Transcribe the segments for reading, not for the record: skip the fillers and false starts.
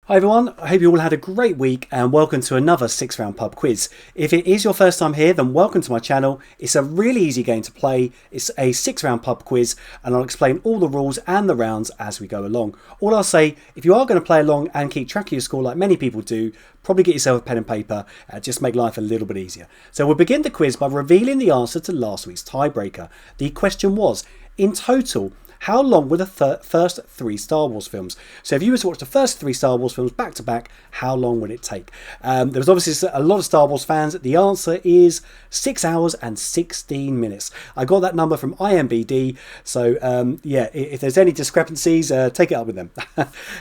Hi everyone, I hope you all had a great week and welcome to another 6 round pub quiz. If it is your first time here, then welcome to my channel. It's a really easy game to play. It's a 6 round pub quiz and I'll explain all the rules and the rounds as we go along. All I'll say, if you are going to play along and keep track of your score like many people do, probably get yourself a pen and paper, just make life a little bit easier. So we'll begin the quiz by revealing the answer to last week's tiebreaker. The question was, in total, how long were the first 3 Star Wars films? So if you were to watch the first 3 Star Wars films back to back, how long would it take? There was obviously a lot of Star Wars fans. The answer is 6 hours and 16 minutes. I got that number from IMBD. So yeah, if there's any discrepancies, take it up with them.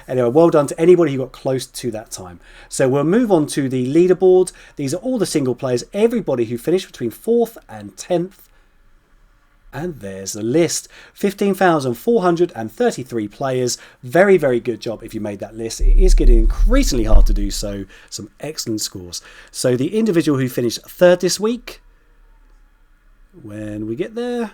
Anyway, well done to anybody who got close to that time. So we'll move on to the leaderboard. These are all the single players, everybody who finished between 4th and 10th. And there's the list. 15,433 players. Very, very good job if you made that list. It is getting increasingly hard to do so. Some excellent scores. So the individual who finished 3rd this week, when we get there,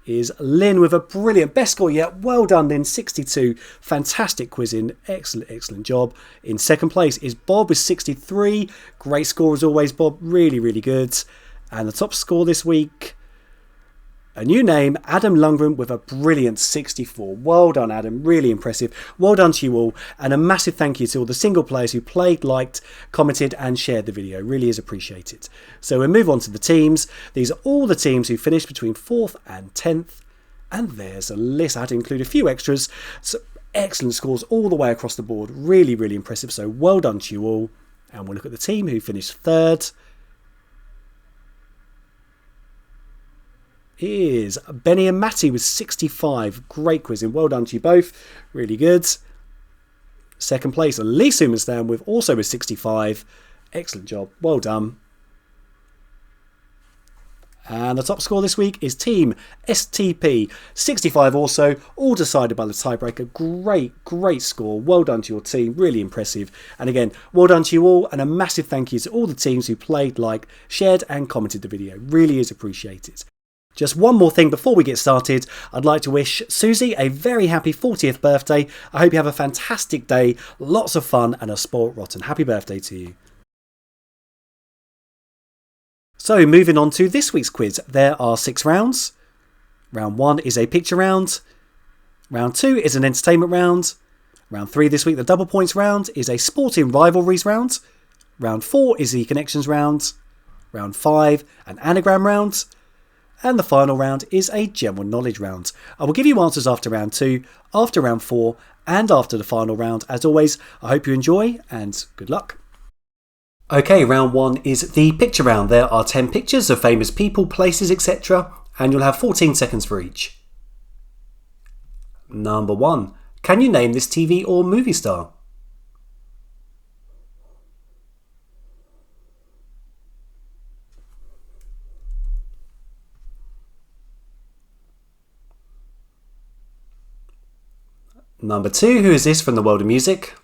is Lynn with a brilliant best score yet. Well done, Lynn. 62. Fantastic quizzing. Excellent, excellent job. In 2nd place is Bob with 63. Great score as always, Bob. Really, really good. And the top score this week, a new name, Adam Lundgren with a brilliant 64. Well done, Adam. Really impressive. Well done to you all. And a massive thank you to all the single players who played, liked, commented and shared the video. Really is appreciated. So we'll move on to the teams. These are all the teams who finished between 4th and 10th. And there's a list. I had to include a few extras. So excellent scores all the way across the board. Really, really impressive. So well done to you all. And we'll look at the team who finished 3rd. Is Benny and Matty with 65. Great quizzing. Well done to you both. Really good. 2nd place, Lee Sumanstan with 65. Excellent job. Well done. And the top score this week is Team STP. 65 also. All decided by the tiebreaker. Great score. Well done to your team. Really impressive. And again, well done to you all. And a massive thank you to all the teams who played, liked, shared and commented the video. Really is appreciated. Just one more thing before we get started. I'd like to wish Susie a very happy 40th birthday. I hope you have a fantastic day, lots of fun and a spoilt rotten. Happy birthday to you. So moving on to this week's quiz. There are 6 rounds. Round 1 is a picture round. Round 2 is an entertainment round. Round 3 this week, the double points round, is a sporting rivalries round. Round 4 is the connections round. Round 5, an anagram round. And the final round is a general knowledge round. I will give you answers after round 2, after round 4 and after the final round. As always, I hope you enjoy and good luck. Okay, round 1 is the picture round. There are 10 pictures of famous people, places, etc. And you'll have 14 seconds for each. Number 1. Can you name this TV or movie star? Number 2, who is this from the world of music?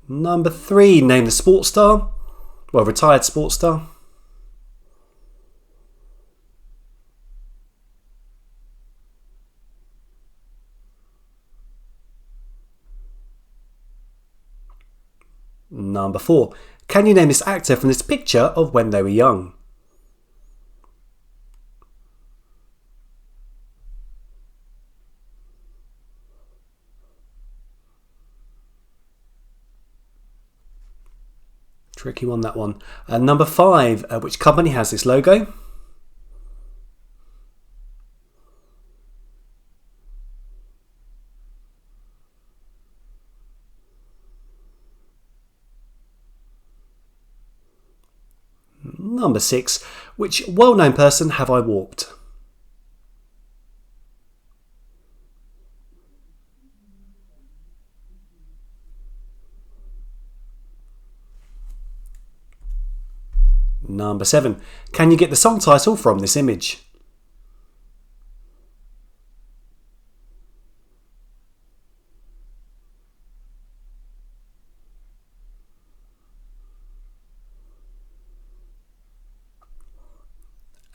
Number 3, name the sports star. Well, retired sports star. Number 4, can you name this actor from this picture of when they were young? Tricky one, that one. Number 5, which company has this logo? Number 6, which well-known person have I walked? Number 7, can you get the song title from this image?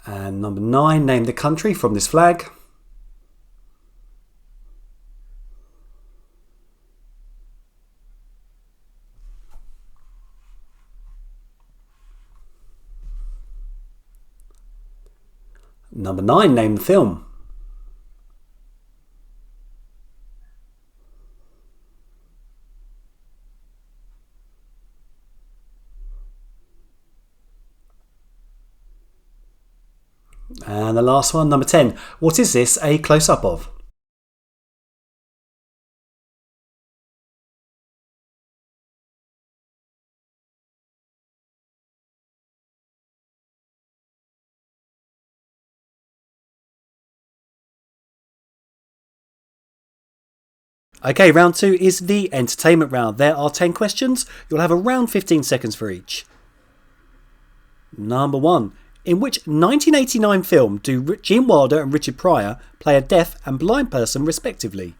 And number 9, name the country from this flag. Number 9, name the film. And the last one, number 10. What is this a close-up of? Okay, round 2 is the entertainment round. There are 10 questions. You'll have around 15 seconds for each. Number 1. In which 1989 film do Gene Wilder and Richard Pryor play a deaf and blind person respectively?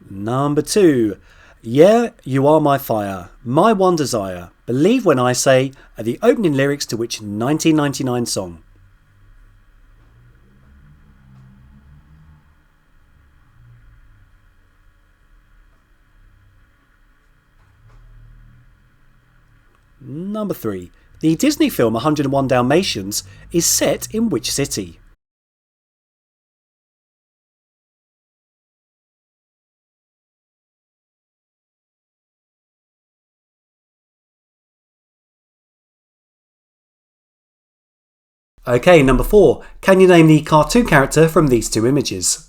Number 2. Yeah, you are my fire, my one desire. Believe when I say are the opening lyrics to which 1999 song? Number 3. The Disney film 101 Dalmatians is set in which city? Okay, number 4. Can you name the cartoon character from these two images?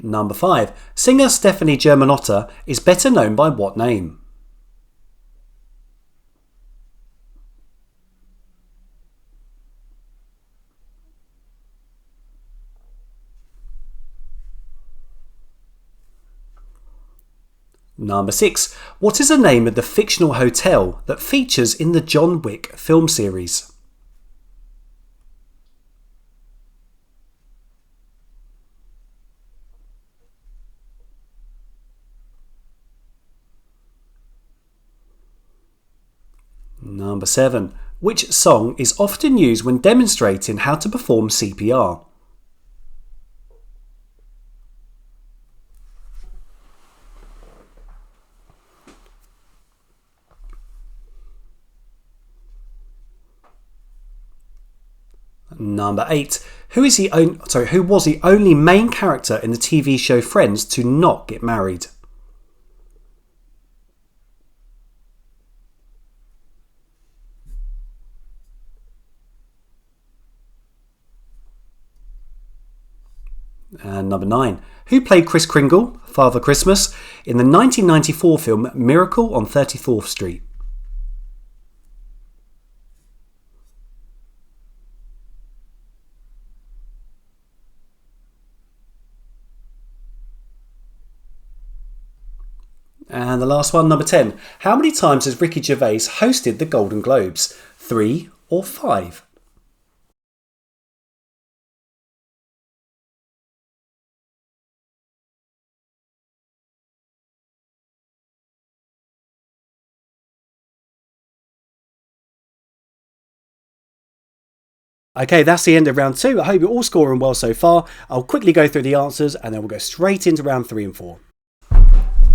Number 5. Singer Stephanie Germanotta is better known by what name? Number 6. What is the name of the fictional hotel that features in the John Wick film series? Number 7. Which song is often used when demonstrating how to perform CPR? Number 8. Who was the only main character in the TV show Friends to not get married? And number 9. Who played Kris Kringle, Father Christmas, in the 1994 film Miracle on 34th Street? And the last one, number 10. How many times has Ricky Gervais hosted the Golden Globes? 3 or 5? Okay, that's the end of round 2. I hope you're all scoring well so far. I'll quickly go through the answers and then we'll go straight into round 3 and 4.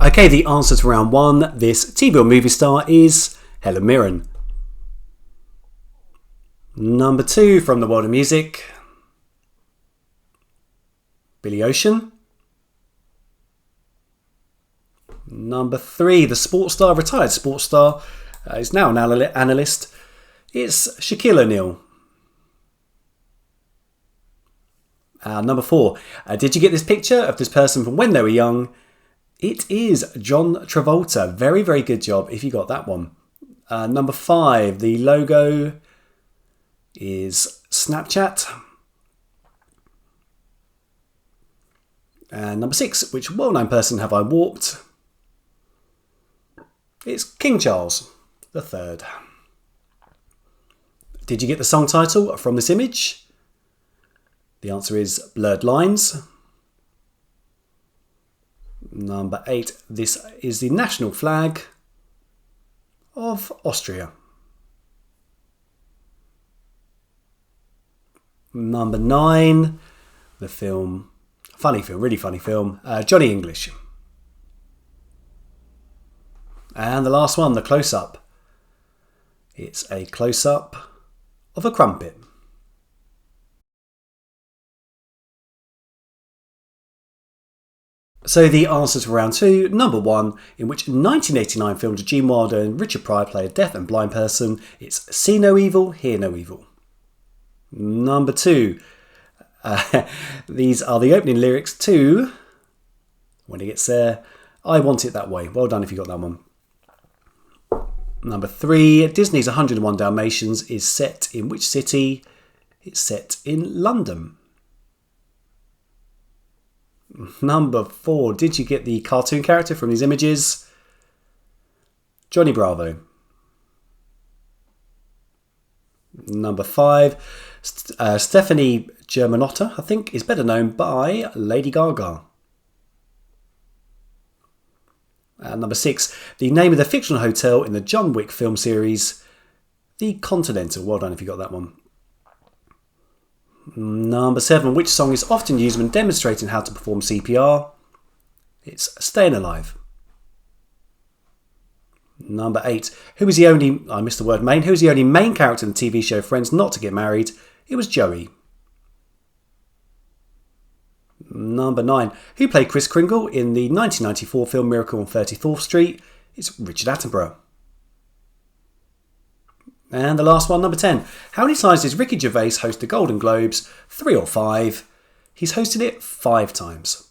Okay, the answer to round 1, this TV or movie star is Helen Mirren. Number 2, from the world of music, Billy Ocean. Number 3, the retired sports star, is now an analyst. It's Shaquille O'Neal. Number 4, did you get this picture of this person from when they were young? It is John Travolta. Very, very good job if you got that one. Number 5, the logo is Snapchat. And number 6, which well-known person have I warped? It's King Charles III. Did you get the song title from this image? The answer is Blurred Lines. Number 8. This is the national flag of Austria. Number 9. The film, funny film, really funny film, Johnny English. And the last one, the close-up. It's a close-up of a crumpet. So the answers for round 2, number 1, in which 1989 film to Gene Wilder and Richard Pryor play a deaf and blind person, it's See No Evil, Hear No Evil. Number 2, these are the opening lyrics to, when it gets there, I Want It That Way. Well done if you got that one. Number 3, Disney's 101 Dalmatians is set in which city? It's set in London. Number 4, did you get the cartoon character from these images? Johnny Bravo. Number 5, Stephanie Germanotta, I think, is better known by Lady Gaga. Number 6, the name of the fictional hotel in the John Wick film series, The Continental. Well done if you got that one. Number 7, which song is often used when demonstrating how to perform CPR? It's Staying Alive. Number 8, who was the only, I missed the word main, who was the only main character in the TV show Friends not to get married? It was Joey. Number 9, who played Kris Kringle in the 1994 film Miracle on 34th Street? It's Richard Attenborough. And the last one, number 10. How many times did Ricky Gervais host the Golden Globes? 3 or 5? He's hosted it 5 times.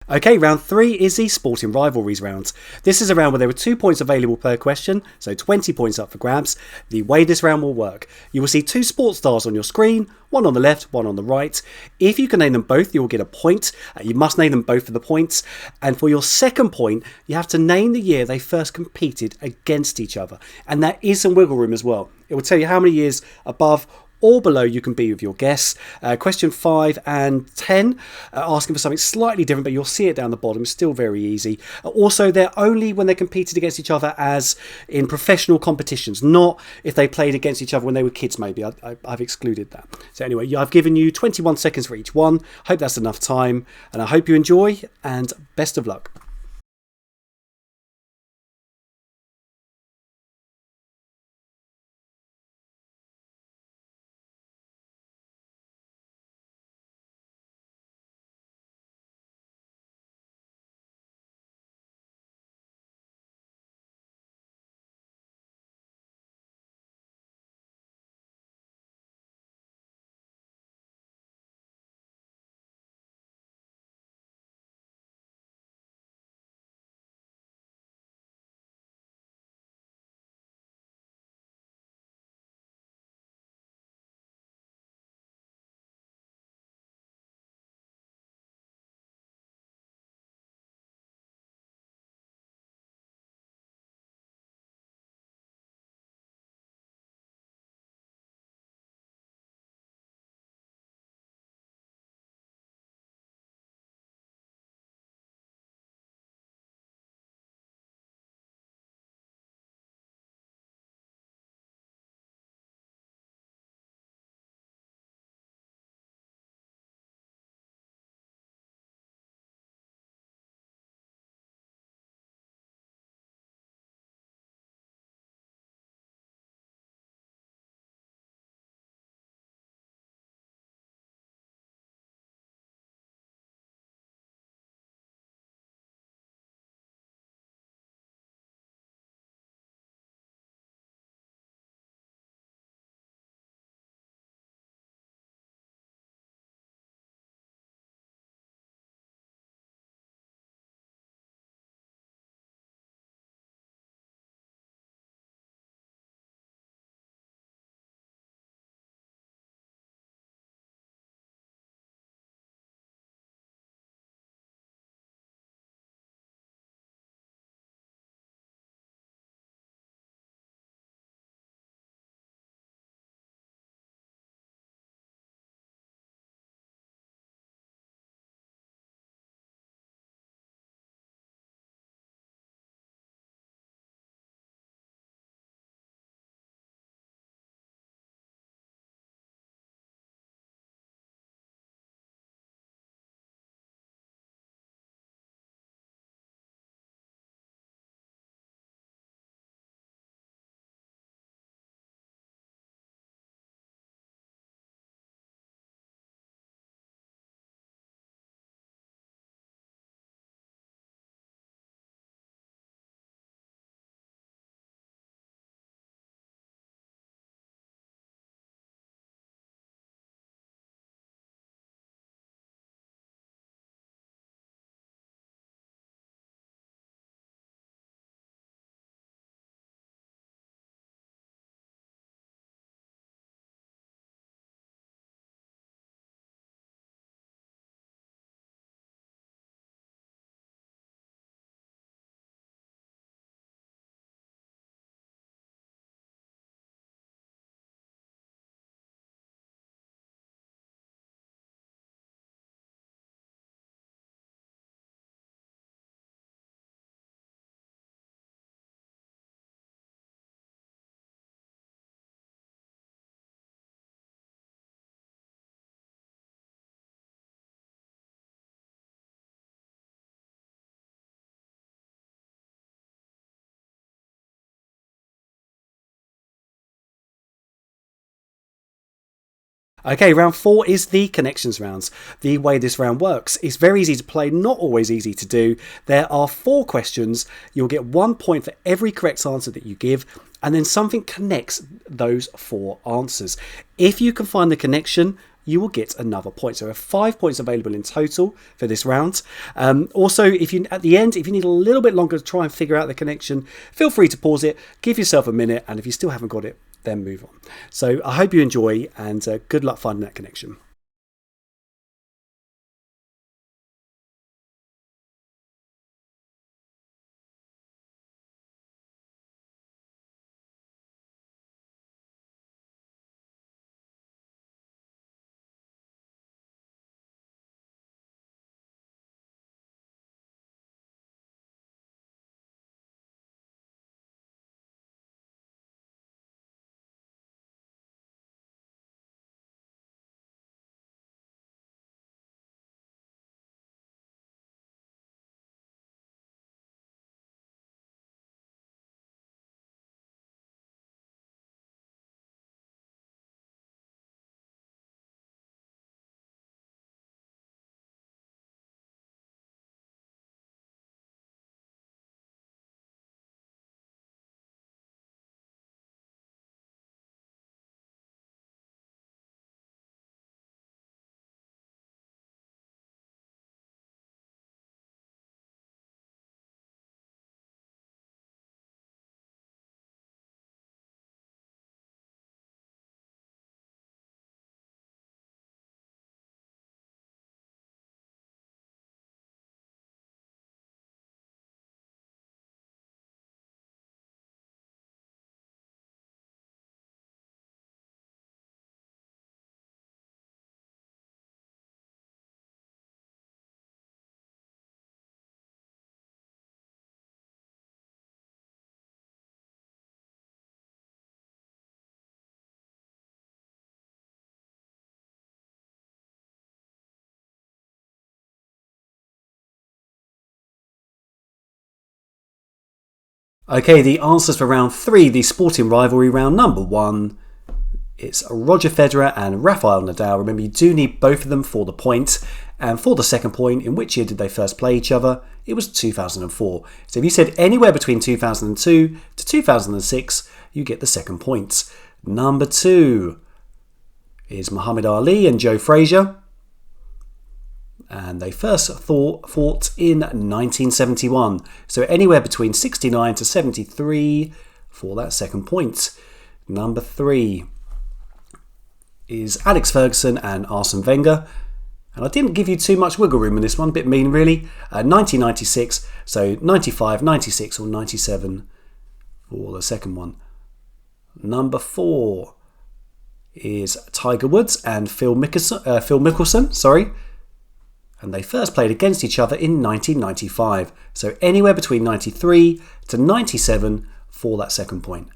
Okay, round 3 is the Sporting Rivalries round. This is a round where there are 2 points available per question, so 20 points up for grabs. The way this round will work, you will see 2 sports stars on your screen, one on the left, one on the right. If you can name them both, you will get a point. You must name them both for the points. And for your second point, you have to name the year they first competed against each other. And there is some wiggle room as well. It will tell you how many years above or below you can be with your guess. Question 5 and 10, asking for something slightly different, but you'll see it down the bottom. It's still very easy. Also, they're only when they competed against each other as in professional competitions, not if they played against each other when they were kids, maybe. I've excluded that. So anyway, I've given you 21 seconds for each one. Hope that's enough time, and I hope you enjoy, and best of luck. Okay, round 4 is the connections rounds. The way this round works is very easy to play, not always easy to do. There are 4 questions. You'll get 1 point for every correct answer that you give, and then something connects those 4 answers. If you can find the connection, you will get another point. So there are 5 points available in total for this round. Also, if you at the end, if you need a little bit longer to try and figure out the connection, feel free to pause it, give yourself a minute, and if you still haven't got it, then move on. So I hope you enjoy, and good luck finding that connection. Okay, the answers for round 3, the sporting rivalry round number 1. It's Roger Federer and Rafael Nadal. Remember, you do need both of them for the point. And for the second point, in which year did they first play each other? It was 2004. So if you said anywhere between 2002 to 2006, you get the second point. Number 2 is Muhammad Ali and Joe Frazier. And they first fought in 1971. So anywhere between 69 to 73 for that second point. Number 3 is Alex Ferguson and Arsene Wenger. And I didn't give you too much wiggle room in this one, a bit mean really. 1996, so 95, 96 or 97 for the second one. Number 4 is Tiger Woods and Phil Mickelson, and they first played against each other in 1995. So anywhere between 93 to 97 for that second point.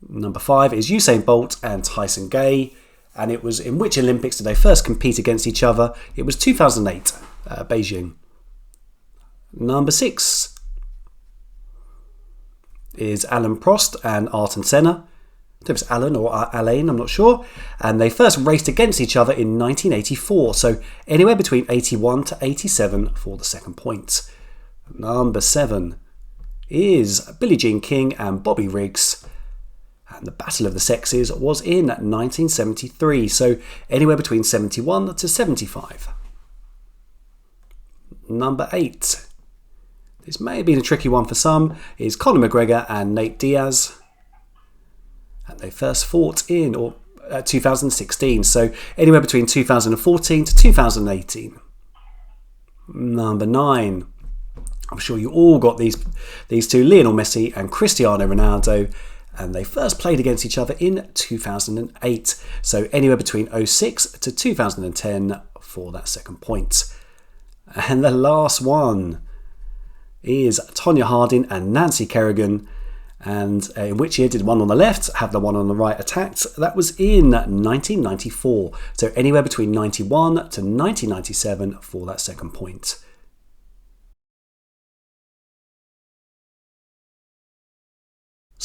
Number 5 is Usain Bolt and Tyson Gay. And it was in which Olympics did they first compete against each other? It was 2008, Beijing. Number 6 is Alan Prost and Ayrton Senna. It was Alan or Alain, I'm not sure. And they first raced against each other in 1984. So anywhere between 81 to 87 for the second point. Number 7 is Billie Jean King and Bobby Riggs. And the Battle of the Sexes was in 1973. So anywhere between 71 to 75. Number 8. This may have been a tricky one for some. Is Conor McGregor and Nate Diaz. And they first fought in 2016, so anywhere between 2014 to 2018. Number 9. I'm sure you all got these two, Lionel Messi and Cristiano Ronaldo, and they first played against each other in 2008, so anywhere between 06 to 2010 for that second point. And the last one is Tonya Harding and Nancy Kerrigan. And in which year did one on the left have the one on the right attacked? That was in 1994. So anywhere between 91 to 1997 for that second point.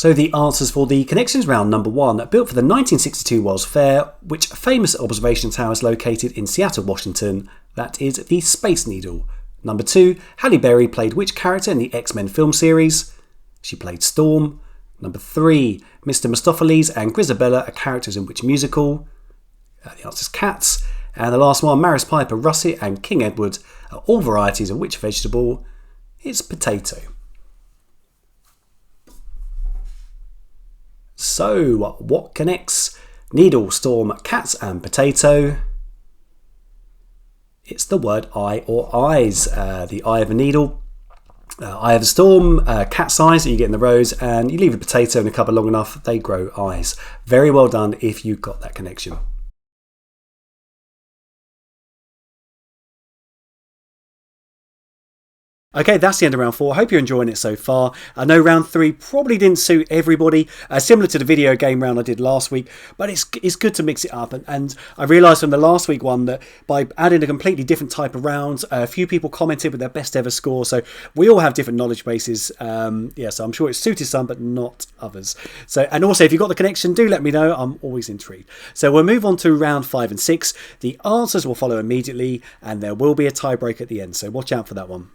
So the answers for the connections round number 1, built for the 1962 World's Fair, which famous observation tower is located in Seattle, Washington? That is the Space Needle. Number 2, Halle Berry played which character in the X-Men film series? She played Storm. Number 3, Mr. Mistopheles and Grisabella are characters in which musical? The answer is Cats. And the last one, Maris Piper, Russet and King Edward are all varieties of which vegetable? It's potato. So, what connects Needle, Storm, Cats and potato? It's the word eye or eyes. The eye of a needle, eye of a storm, cat's eyes that you get in the rows, and you leave a potato in a cupboard long enough, they grow eyes. Very well done if you got that connection. Okay, that's the end of round 4. I hope you're enjoying it so far. I know round 3 probably didn't suit everybody, similar to the video game round I did last week, but it's good to mix it up. And I realised from the last week one that by adding a completely different type of rounds, a few people commented with their best ever score. So we all have different knowledge bases. So I'm sure it suited some, but not others. So, and also, if you've got the connection, do let me know. I'm always intrigued. So we'll move on to round 5 and 6. The answers will follow immediately, and there will be a tiebreak at the end. So watch out for that one.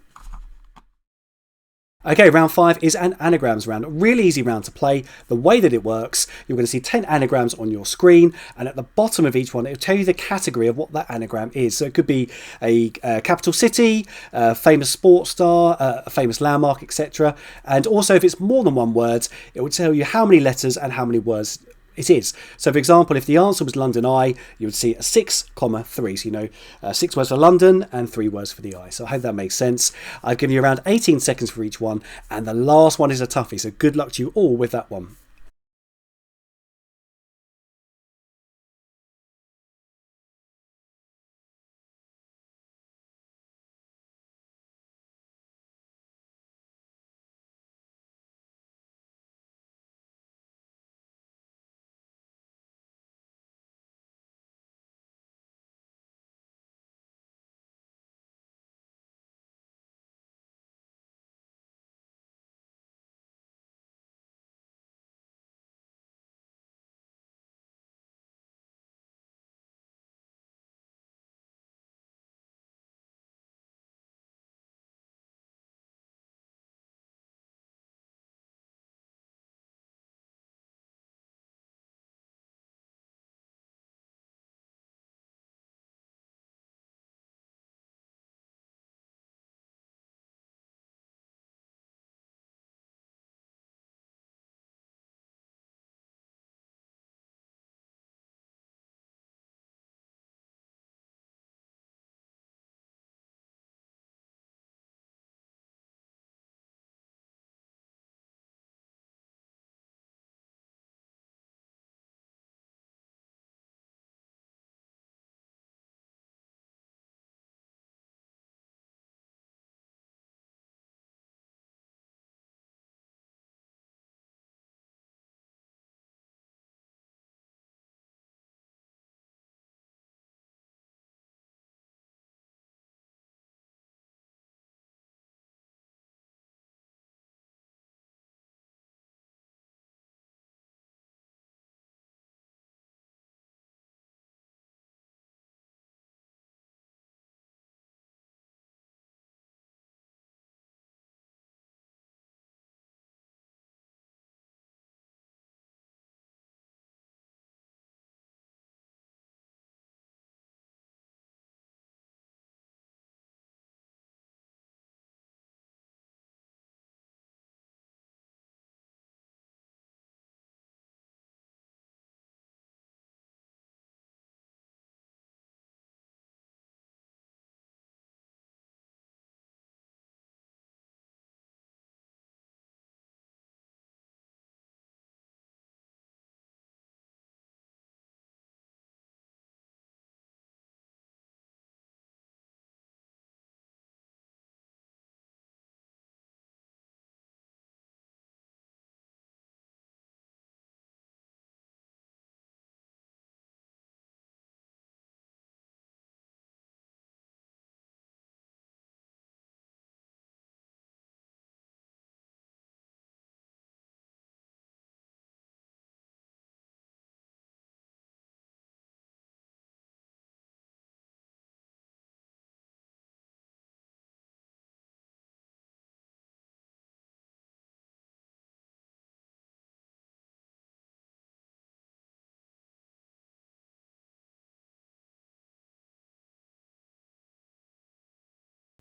Okay, round 5 is an anagrams round. A really easy round to play. The way that it works, you're going to see 10 anagrams on your screen, and at the bottom of each one, it will tell you the category of what that anagram is. So it could be a capital city, a famous sports star, a famous landmark, etc. And also, if it's more than one word, it will tell you how many letters and how many words it is. So, for example, if the answer was London Eye, you would see a 6, 3. So, 6 words for London and 3 words for the eye. So, I hope that makes sense. I've given you around 18 seconds for each one. And the last one is a toughie. So, good luck to you all with that one.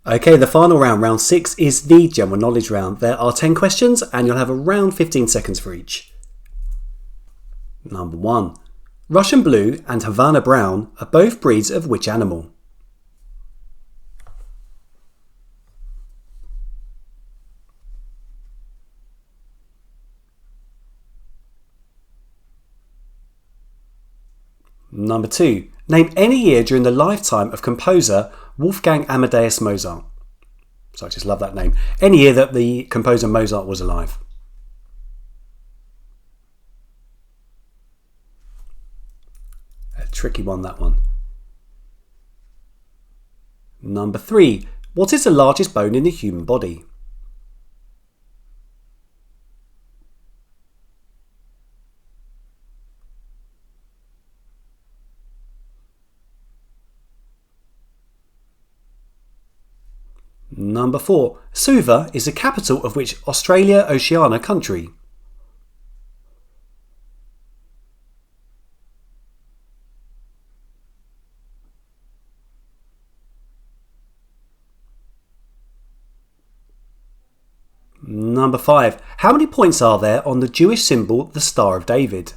Okay, the final round, round 6, is the general knowledge round. There are 10 questions and you'll have around 15 seconds for each. Number 1. Russian Blue and Havana Brown are both breeds of which animal? Number 2. Name any year during the lifetime of composer Wolfgang Amadeus Mozart. So I just love that name. Any year that the composer Mozart was alive. A tricky one, that one. Number 3. What is the largest bone in the human body? Number 4. Suva is the capital of which Australia-Oceania country? Number 5. How many points are there on the Jewish symbol, the Star of David?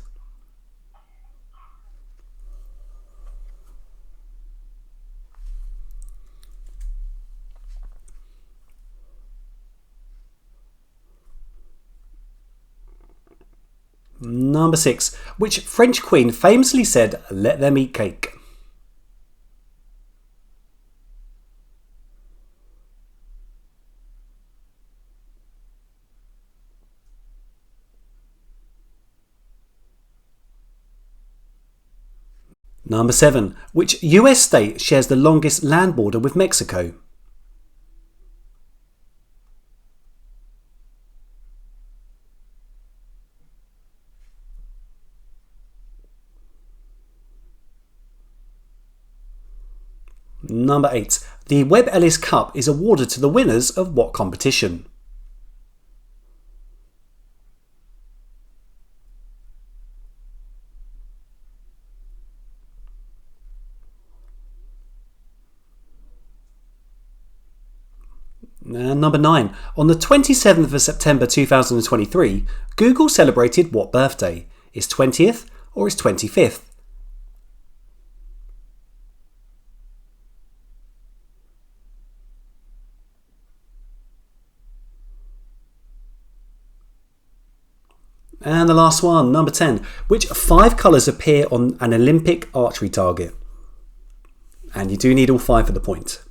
Number 6. Which French queen famously said, "Let them eat cake"? Number 7. Which US state shares the longest land border with Mexico? Number 8. The Webb Ellis Cup is awarded to the winners of what competition? And number 9. On the 27th of September 2023, Google celebrated what birthday? Its 20th or its 25th? And the last one, number 10. Which 5 colours appear on an Olympic archery target? And you do need all 5 for the point.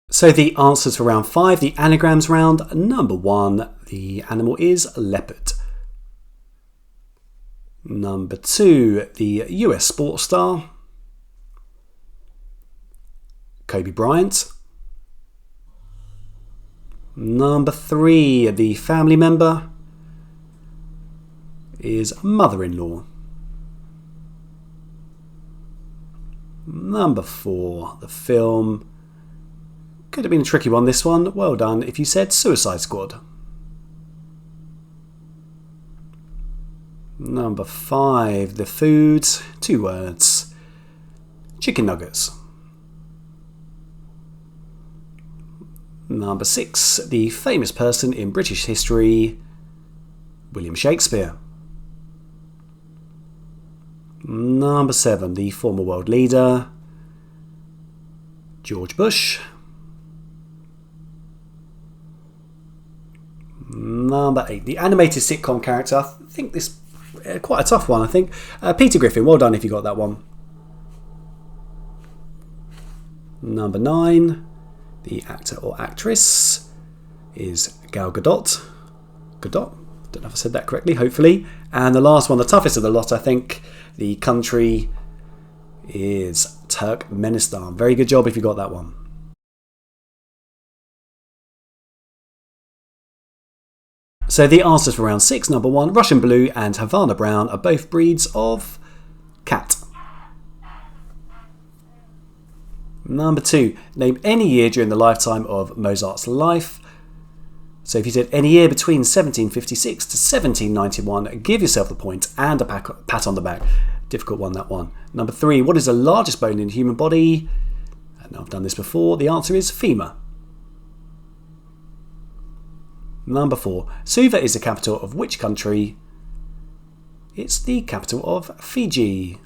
So the answers for round 5, the anagrams round. Number 1, the animal is leopard. Number 2, the US sports star, Kobe Bryant. Number 3, the family member is mother-in-law. Number 4, the film. Could have been a tricky one, this one. Well done if you said Suicide Squad. Number 5, the food. 2 words. Chicken nuggets. Number 6, the famous person in British history, William Shakespeare. Number 7, the former world leader, George Bush. Number 8, the animated sitcom character. I think this quite a tough one, I think. Peter Griffin, well done if you got that one. Number 9, the actor or actress is Gal Gadot. Gadot? Don't know if I said that correctly, hopefully. And the last one, the toughest of the lot, I think. The country is Turkmenistan. Very good job if you got that one. So the answers for round 6, number 1, Russian Blue and Havana Brown are both breeds of cat. Number 2, name any year during the lifetime of Mozart's life. So if you said any year between 1756 to 1791, give yourself the point and a pat on the back. Difficult one, that one. Number 3, what is the largest bone in the human body? And I've done this before. The answer is femur. Number 4, Suva is the capital of which country? It's the capital of Fiji.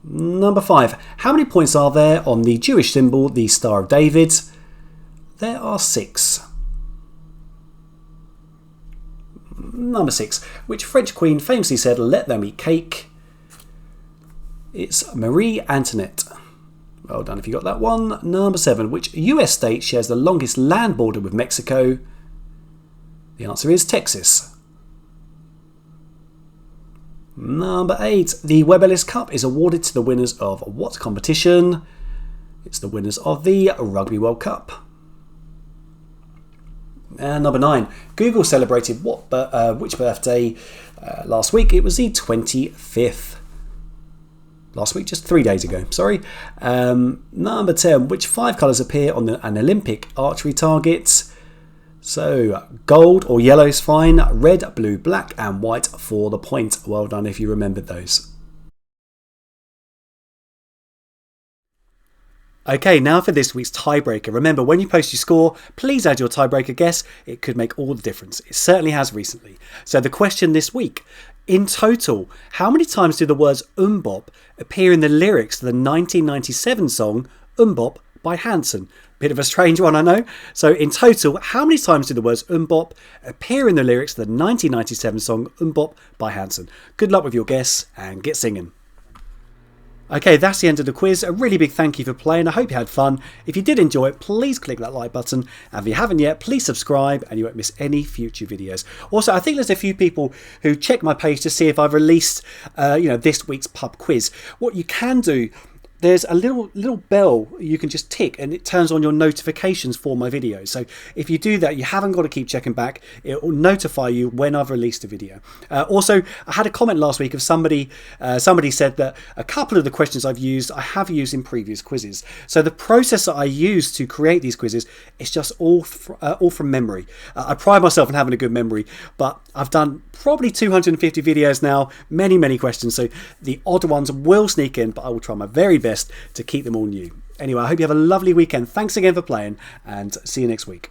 Number 5, how many points are there on the Jewish symbol, the Star of David? There are 6. Number 6, which French queen famously said, "Let them eat cake"? It's Marie Antoinette. Well done if you got that one. Number 7, which US state shares the longest land border with Mexico? The answer is Texas. Number 8, the Webb Ellis Cup is awarded to the winners of what competition? It's the winners of the Rugby World Cup. And number 9, Google celebrated which birthday last week? It was the 25th. Last week, just 3 days ago, sorry. Number 10, which 5 colours appear on an Olympic archery target? So, gold or yellow is fine, red, blue, black and white for the point. Well done if you remembered those. Okay, now for this week's tiebreaker. Remember, when you post your score, please add your tiebreaker guess. It could make all the difference. It certainly has recently. So the question this week, in total, how many times do the words Bop appear in the lyrics to the 1997 song Bop by Hanson? Bit of a strange one, I know. So in total, how many times do the words Bop appear in the lyrics to the 1997 song Bop by Hanson? Good luck with your guess and get singing. Okay, that's the end of the quiz. A really big thank you for playing. I hope you had fun. If you did enjoy it, please click that like button. And if you haven't yet, please subscribe and you won't miss any future videos. Also, I think there's a few people who check my page to see if I've released this week's pub quiz. What you can do, there's a little bell you can just tick and it turns on your notifications for my videos. So if you do that, you haven't got to keep checking back. It will notify you when I've released a video. Also, I had a comment last week of somebody said that a couple of the questions I have used in previous quizzes. So the process that I use to create these quizzes is just all from memory. I pride myself on having a good memory, but I've done probably 250 videos now, many questions. So the odd ones will sneak in, but I will try my very best to keep them all new. Anyway, I hope you have a lovely weekend. Thanks again for playing and see you next week.